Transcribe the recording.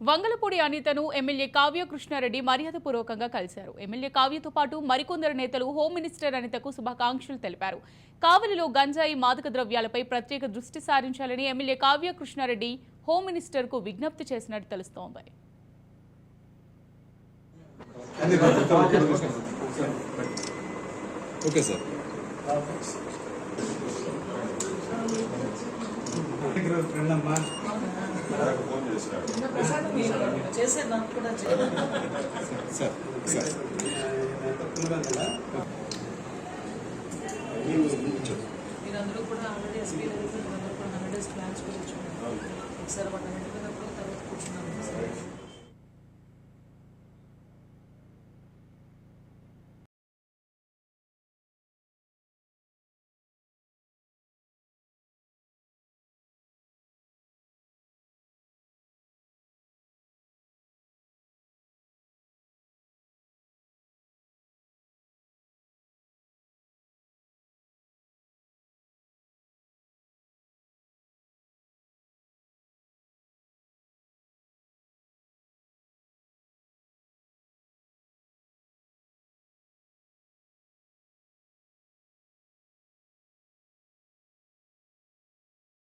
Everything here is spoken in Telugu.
వంగలపూడి అనితను ఎమ్మెల్యే కావ్య కృష్ణారెడ్డి మర్యాదపూర్వకంగా కలిశారు. ఎమ్మెల్యే కావ్యతో పాటు మరికొందరు నేతలు హోం మినిస్టర్ అనితకు శుభాకాంక్షలు తెలిపారు. కావలిలో గంజాయి మాదక ద్రవ్యాలపై ప్రత్యేక దృష్టి సారించాలని MLA Kavya Krishna Reddy home minister కు విజ్ఞప్తి చేసినట్టు తెలుస్తోంది. Okay sir. మీరందరూ కూడా already SP level 100 days plans గురించి ఒకసారి